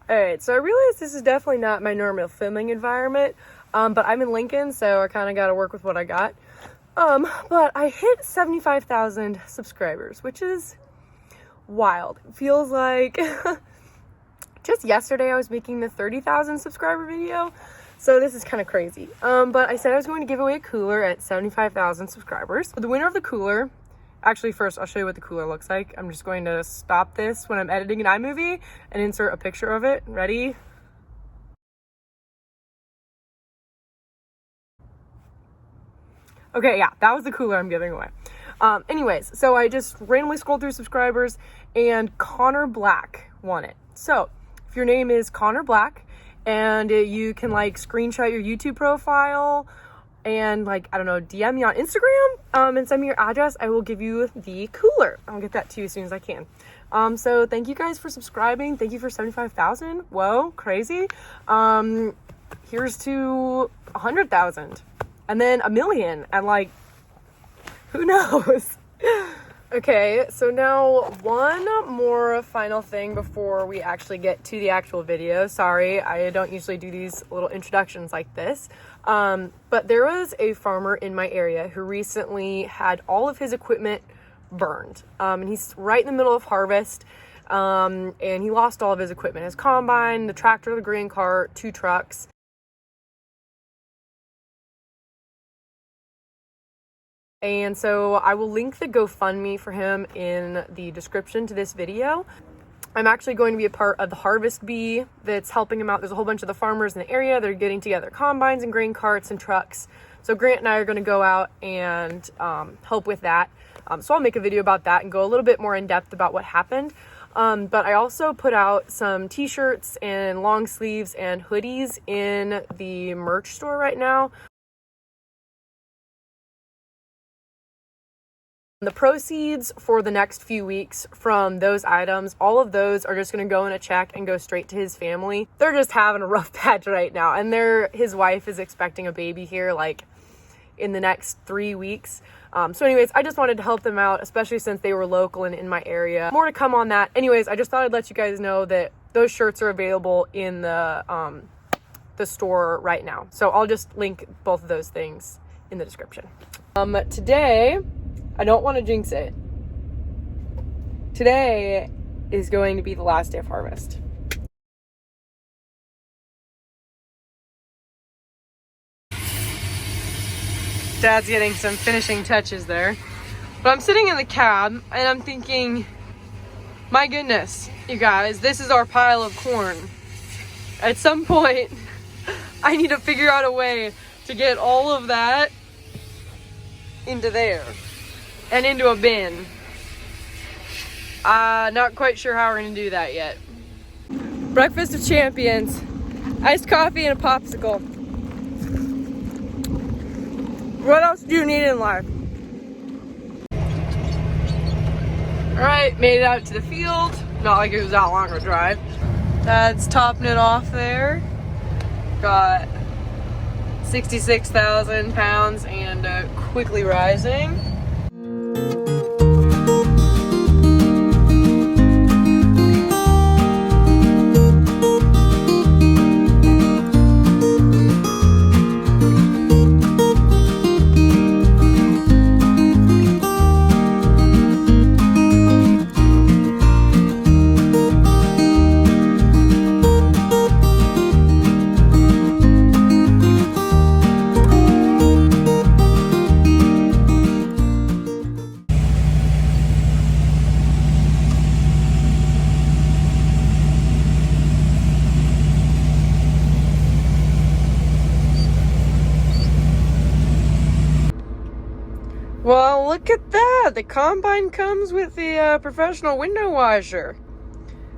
Alright, so I realize this is definitely not my normal filming environment, but I'm in Lincoln, so I kind of got to work with what I got. But I hit 75,000 subscribers, which is wild. It feels like just yesterday I was making the 30,000 subscriber video, so this is kind of crazy. But I said I was going to give away a cooler at 75,000 subscribers. The winner of the cooler, actually first I'll show you what the cooler looks like. I'm just going to stop this when I'm editing an iMovie and insert a picture of it. Ready? Okay, yeah, that was the cooler I'm giving away. Anyways, so I just randomly scrolled through subscribers and Connor Black won it. So if your name is Connor Black and you can like screenshot your YouTube profile and like, I don't know, DM me on Instagram and send me your address, I will give you the cooler. I'll get that to you as soon as I can. So thank you guys for subscribing. Thank you for 75,000. Whoa, crazy. Here's to 100,000 and then 1 million and like, who knows? Okay, so now one more final thing before we actually get to the actual video. Sorry, I don't usually do these little introductions like this. But there was a farmer in my area who recently had all of his equipment burned. And he's right in the middle of harvest. And he lost all of his equipment, his combine, the tractor, the grain cart, 2 trucks. And so I will link the GoFundMe for him in the description to this video. I'm actually going to be a part of the harvest bee that's helping him out. There's a whole bunch of the farmers in the area that are getting together combines and grain carts and trucks. So Grant and I are going to go out and help with that. So I'll make a video about that and go a little bit more in depth about what happened. But I also put out some t-shirts and long sleeves and hoodies in the merch store right now. The proceeds for the next few weeks from those items, all of those are just going to go in a check and go straight to his family. They're just having a rough patch right now, and his wife is expecting a baby here like in the next 3 weeks. So anyways, I just wanted to help them out, especially since they were local and in my area. More to come on that. Anyways, I just thought I'd let you guys know that those shirts are available in the store right now. So I'll just link both of those things in the description. Today, I don't want to jinx it. Today is going to be the last day of harvest. Dad's getting some finishing touches there. But I'm sitting in the cab and I'm thinking, my goodness, you guys, this is our pile of corn. At some point, I need to figure out a way to get all of that into there. And into a bin. Not quite sure how we're gonna do that yet. Breakfast of champions. Iced coffee and a popsicle. What else do you need in life? Alright, made it out to the field. Not like it was that long of a drive. Dad's topping it off there. Got 66,000 pounds and quickly rising. Well, look at that. The combine comes with the professional window washer.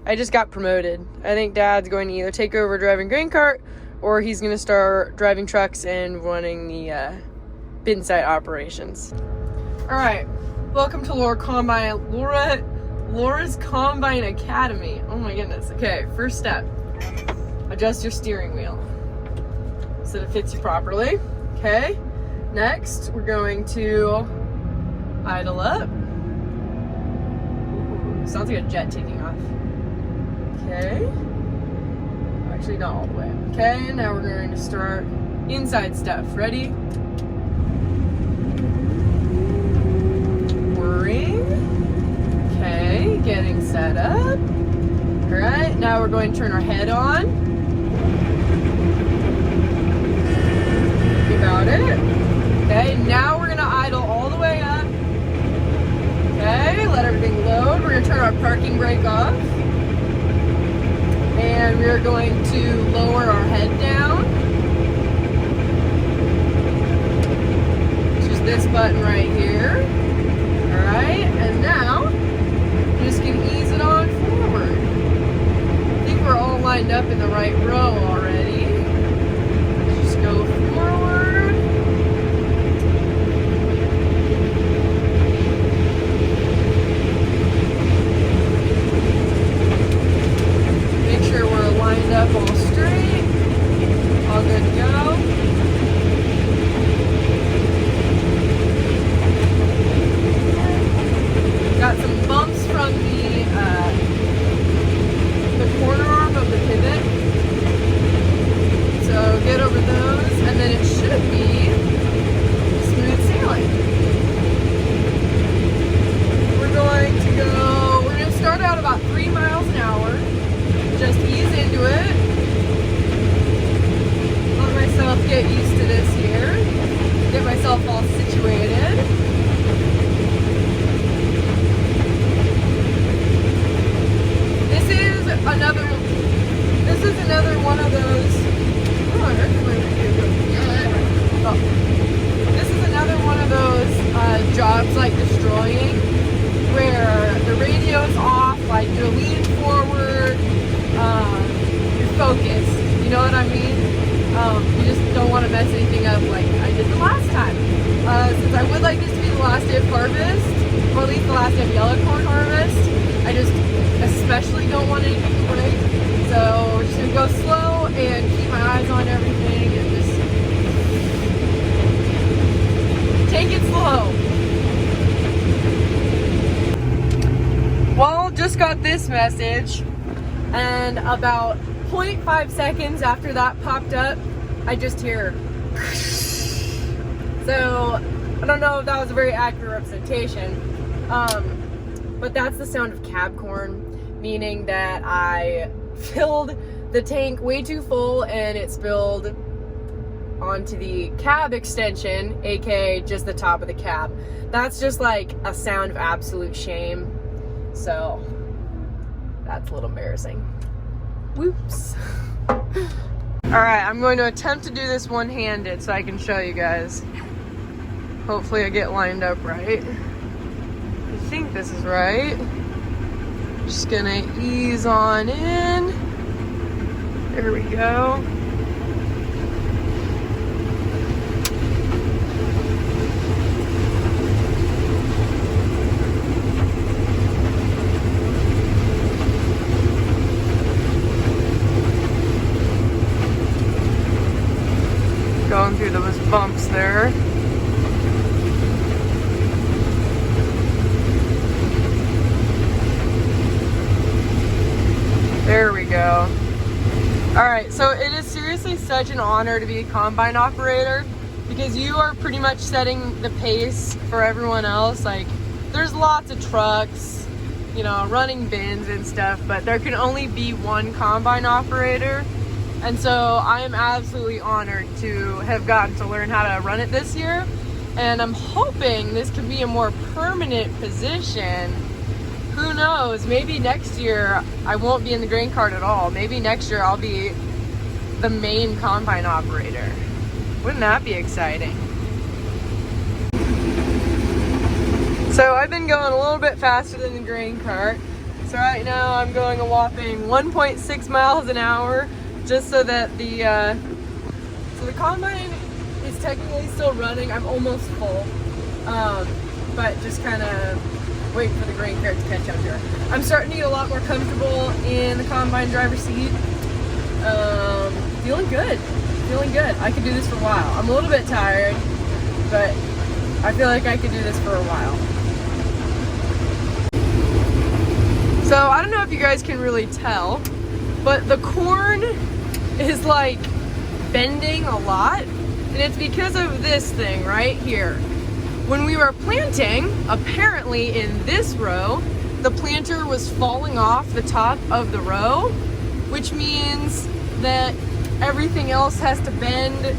I just got promoted. I think Dad's going to either take over driving grain cart or he's going to start driving trucks and running the bin site operations. All right. Welcome to Laura's Combine Academy. Oh my goodness. Okay, first step. Adjust your steering wheel so that it fits you properly. Okay. Next, we're going to idle up. Ooh, sounds like a jet taking off. Okay. actually not all the way. Okay, now we're going to start inside stuff. Ready? Pouring. Okay, getting set up. All right, now we're going to turn our head on. Got it. Okay, now we're gonna idle all the way up. Okay, let everything load. We're gonna turn our parking brake off. And we're going to lower our head down. Just this button right here. Alright, and now we're just gonna ease it on forward. I think we're all lined up in the right row already. Just go forward. Up all straight, all good to go. Got some bumps from the corner arm of the pivot, so get over those, and then it should be smooth sailing. We're going to start out about 3 miles an hour. Just ease into it. Let myself get used to this here. Get myself all situated. This is another one of those. This is another one of those jobs like destroying, where the radio's off, like you're leaning forward. You're focused, you know what I mean? You just don't want to mess anything up like I did the last time. Since I would like this to be the last day of harvest, or at least the last day of yellow corn harvest, I just especially don't want anything to break. So we're just going to go slow and keep my eyes on everything and just take it slow. Well, just got this message. And about 0.5 seconds after that popped up, I just hear. So, I don't know if that was a very accurate representation, but that's the sound of cab corn, meaning that I filled the tank way too full and it spilled onto the cab extension, aka just the top of the cab. That's just like a sound of absolute shame. So, that's a little embarrassing. Whoops. Alright, I'm going to attempt to do this one-handed so I can show you guys. Hopefully I get lined up right. I think this is right. Just gonna ease on in. There we go. Going through those bumps there. There we go. Alright, so it is seriously such an honor to be a combine operator because you are pretty much setting the pace for everyone else. Like, there's lots of trucks, you know, running bins and stuff, but there can only be one combine operator. And so I am absolutely honored to have gotten to learn how to run it this year. And I'm hoping this can be a more permanent position. Who knows? Maybe next year I won't be in the grain cart at all. Maybe next year I'll be the main combine operator. Wouldn't that be exciting? So I've been going a little bit faster than the grain cart. So right now I'm going a whopping 1.6 miles an hour. Just so that the combine is technically still running. I'm almost full, but just kind of waiting for the grain cart to catch up here. I'm starting to get a lot more comfortable in the combine driver's seat. Feeling good. I could do this for a while. I'm a little bit tired, but I feel like I could do this for a while. So I don't know if you guys can really tell, but the corn is like bending a lot, and it's because of this thing right here. When we were planting, apparently in this row, the planter was falling off the top of the row, which means that everything else has to bend.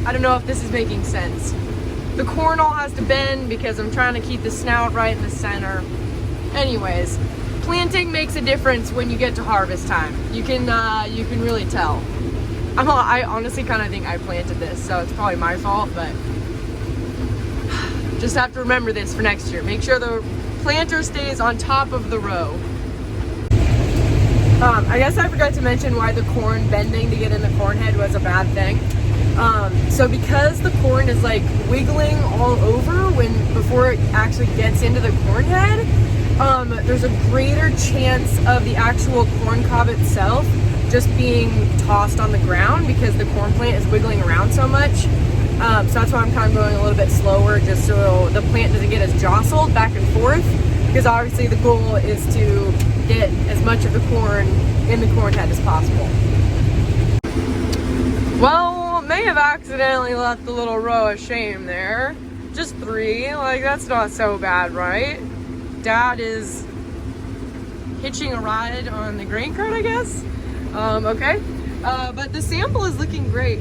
I don't know if this is making sense. The corn all has to bend because I'm trying to keep the snout right in the center. Anyways, planting makes a difference when you get to harvest time. You can really tell. I honestly kind of think I planted this, so it's probably my fault, but just have to remember this for next year. Make sure the planter stays on top of the row. I guess I forgot to mention why the corn bending to get in the corn head was a bad thing. So because the corn is like wiggling all over before it actually gets into the corn head, there's a greater chance of the actual corn cob itself just being tossed on the ground because the corn plant is wiggling around so much. So that's why I'm kind of going a little bit slower, just so the plant doesn't get as jostled back and forth, because obviously the goal is to get as much of the corn in the corn head as possible. Well, may have accidentally left the little row of shame there. Just 3, like that's not so bad, right? Dad is hitching a ride on the grain cart, I guess. Okay. But the sample is looking great.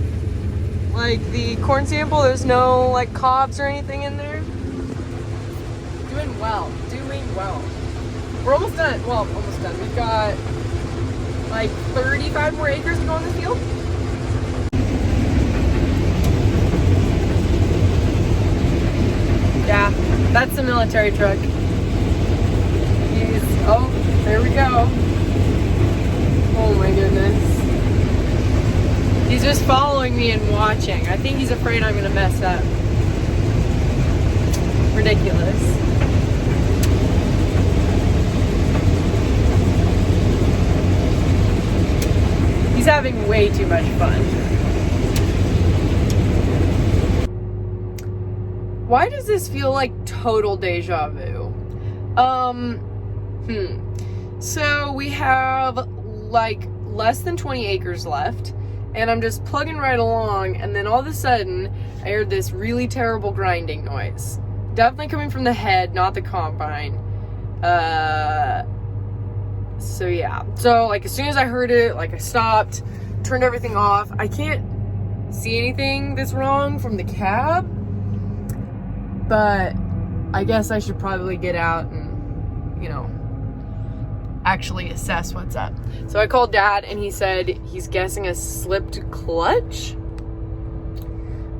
Like the corn sample, there's no like cobs or anything in there. Doing well, doing well. We're almost done. Well, almost done. We've got like 35 more acres to go in the field. Yeah, that's the military truck. Oh, there we go. Oh my goodness. He's just following me and watching. I think he's afraid I'm gonna mess up. Ridiculous. He's having way too much fun. Why does this feel like total deja vu? So we have like less than 20 acres left, and I'm just plugging right along, and then all of a sudden I heard this really terrible grinding noise. Definitely coming from the head, not the combine. So yeah. So like as soon as I heard it, like I stopped, turned everything off. I can't see anything that's wrong from the cab, but I guess I should probably get out and, you know, actually assess what's up. So I called Dad and he said he's guessing a slipped clutch.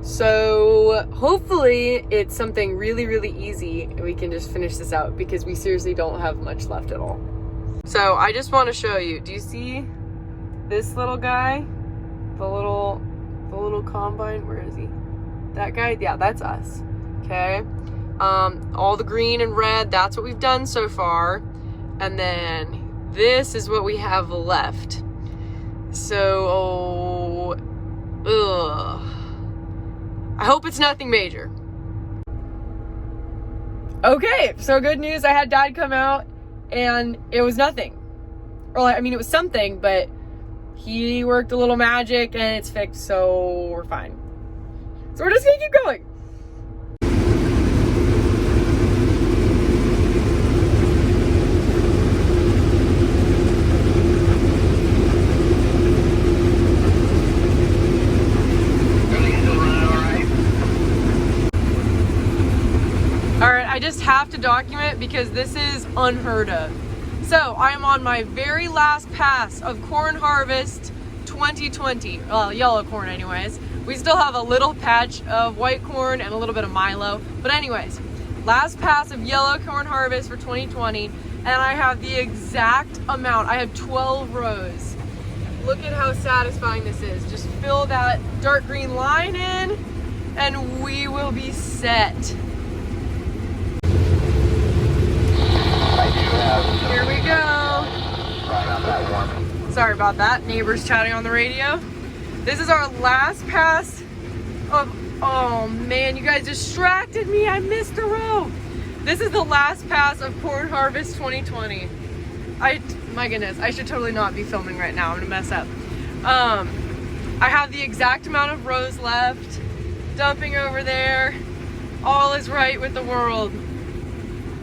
So hopefully it's something really, really easy and we can just finish this out because we seriously don't have much left at all. So I just want to show you, do you see this little guy? The little combine, where is he? That guy? Yeah, that's us. Okay. All the green and red, that's what we've done so far. And then this is what we have left. So, I hope it's nothing major. Okay, so good news. I had Dad come out and it was nothing. Or like, I mean, it was something, but he worked a little magic and it's fixed, so we're fine. So we're just gonna keep going. I just have to document because this is unheard of. So I am on my very last pass of corn harvest 2020. Well, yellow corn anyways. We still have a little patch of white corn and a little bit of milo. But anyways, last pass of yellow corn harvest for 2020. And I have the exact amount. I have 12 rows. Look at how satisfying this is. Just fill that dark green line in and we will be set. Here we go. Sorry about that. Neighbors chatting on the radio. This is our last pass of, oh man, you guys distracted me. I missed a row. This is the last pass of corn harvest 2020. My goodness, I should totally not be filming right now. I'm gonna mess up. I have the exact amount of rose left. Dumping over there. All is right with the world.